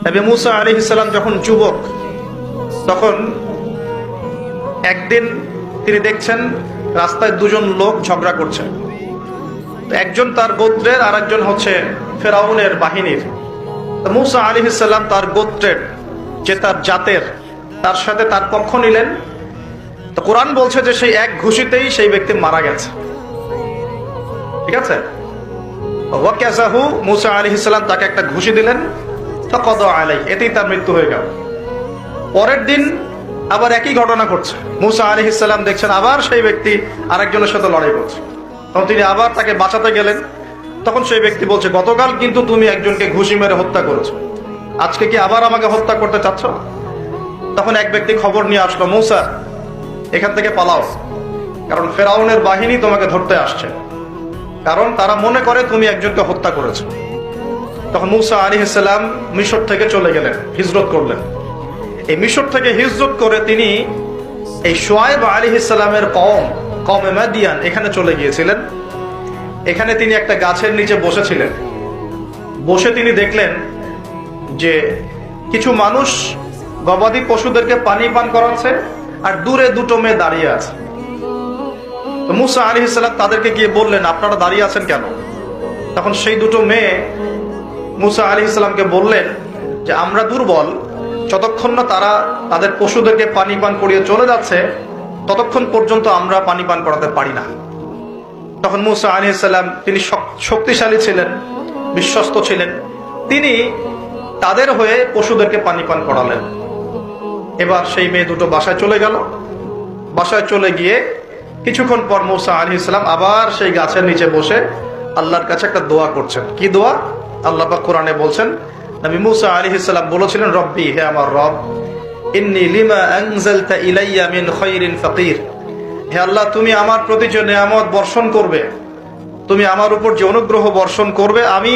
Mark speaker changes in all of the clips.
Speaker 1: নবী মুসা আলাইহিস সালাম যখন যুবক, তখন একদিন তিনি দেখছেন রাস্তায় দুজন লোক ঝগড়া করছে। একজন তার গোত্রের, আর একজন হচ্ছে ফেরাউনের বাহিনীর। মুসা আলাইহিস সালাম তার গোত্রের, যে তার জাতের, তার সাথে তার পক্ষ নিলেন। তো কোরআন বলছে যে সেই এক ঘুষিতেই সেই ব্যক্তি মারা গেছে। ঠিক আছে, ওয়াকাযাহু, মুসা আলাইহিস সালাম তাকে একটা ঘুষি দিলেন, ফাকাদা আলাইহি, এতেই তার মৃত্যু হয়ে গেল। পরের দিন আবার একই ঘটনা ঘটছে। মুসা আলাইহিস সালাম দেখছেন আবার সেই ব্যক্তি আরেকজনের সাথে লড়াই করছে। তখন তিনি আবার তাকে বাঁচাতে গেলেন। তখন সেই ব্যক্তি বলছে, গতকাল কিন্তু তুমি একজনকে ঘুষি মেরে হত্যা করেছো, আজকে কি আবার আমাকে হত্যা করতে চাচ্ছ? তখন এক ব্যক্তি খবর নিয়ে আসলো, মুসা এখান থেকে পালাও, কারণ ফেরাউনের বাহিনী তোমাকে ধরতে আসছে, কারণ তারা মনে করে তুমি একজনকে হত্যা করেছো। তখন মুসা আলাইহিস সালাম মিশর থেকে চলে গেলেন, হিজরত করলেন। এই মিশর থেকে হিজরত করে তিনি এই শুআয়ব আলাইহিস সালামের কওমে মাদিয়ান এখানে চলে গিয়েছিলেন। এখানে তিনি একটা গাছের নিচে বসেছিলেন। বসে তিনি দেখলেন যে কিছু মানুষ গবাদি পশুদেরকে পানি পান করাচ্ছে, আর দূরে দুটো মেয়ে দাঁড়িয়ে আছে। তো মুসা আলাইহিস সালাম তাদেরকে গিয়ে বললেন, আপনারা দাঁড়িয়ে আছেন কেন? তখন সেই দুটো মেয়ে মুসা আলাইহিস সালামকে বললেন যে আমরা দুর্বল, যতক্ষণ না তারা তাদের পশুদেরকে পানি পান করিয়ে চলে যাচ্ছে ততক্ষণ পর্যন্ত আমরা পানি পান করাতে পারি না। তখন মুসা আলাইহিস সালাম, তিনি শক্তিশালী ছিলেন, বিশ্বস্ত ছিলেন, তিনি তাদের হয়ে পশুদেরকে পানি পান করালেন। এবার সেই মেয়ে দুটো বাসায় চলে গেল। বাসায় চলে গিয়ে কিছুক্ষণ পর মুসা আলাইহিস সালাম আবার সেই গাছের নিচে বসে আল্লাহর কাছে একটা দোয়া করছেন। কি দোয়া? আল্লাহ পাক কোরআনে বলছেন, নবী মুসা আলাইহিস সালাম বলেছিলেন, রব্বি, হে আমার রব, ইন্নী লিমা আনজালতা ইলাইয়া মিন খায়রিন ফাকির, হে আল্লাহ, তুমি আমার প্রতি যে নিয়ামত বর্ষণ করবে, তুমি আমার উপর যে অনুগ্রহ বর্ষণ করবে, আমি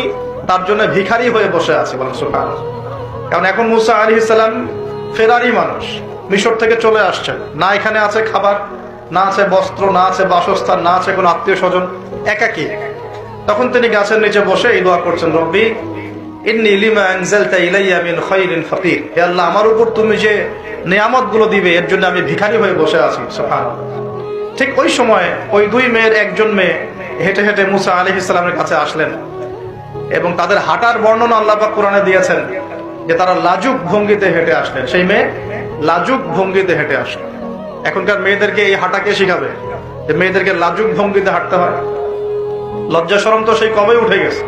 Speaker 1: তার জন্য ভিখারি হয়ে বসে আছি। বলেন সুবহানাল্লাহ। কারণ এখন মুসা আলাইহিস সালাম ফেরারি মানুষ, মিশর থেকে চলে আসছেন, না এখানে আছে খাবার, না আছে বস্ত্র, না আছে বাসস্থান, না আছে কোনো আত্মীয় স্বজন, একাকী। তখন তিনি গাছের নিচে বসে এই দোয়া করছেন, রব্বি ইন্নী লিমা আনজালতা ইলাইয়া মিন খায়রিন ফাকির, হে আল্লাহ, আমার উপর তুমি যে নিয়ামতগুলো দিবে এর জন্য আমি ভিখারি হয়ে বসে আছি। সুবহানাল্লাহ। ঠিক ওই সময় ওই দুই মেয়ের একজন মেয়ে হেঁটে হেঁটে মুসা আলাইহিস সালামের কাছে আসলেন, এবং তাদের হাঁটার বর্ণনা আল্লাহ পাক কোরআনে দিয়েছেন যে তারা লাজুক ভঙ্গিতে হেঁটে আসলেন। সেই মেয়ে লাজুক ভঙ্গিতে হেঁটে আসলেন। এখনকার মেয়েদেরকে এই হাঁটা কে শিখাবে যে মেয়েদেরকে লাজুক ভঙ্গিতে হাঁটতে হয়? লজ্জা শরম তো সেই কবে উঠে গেছে।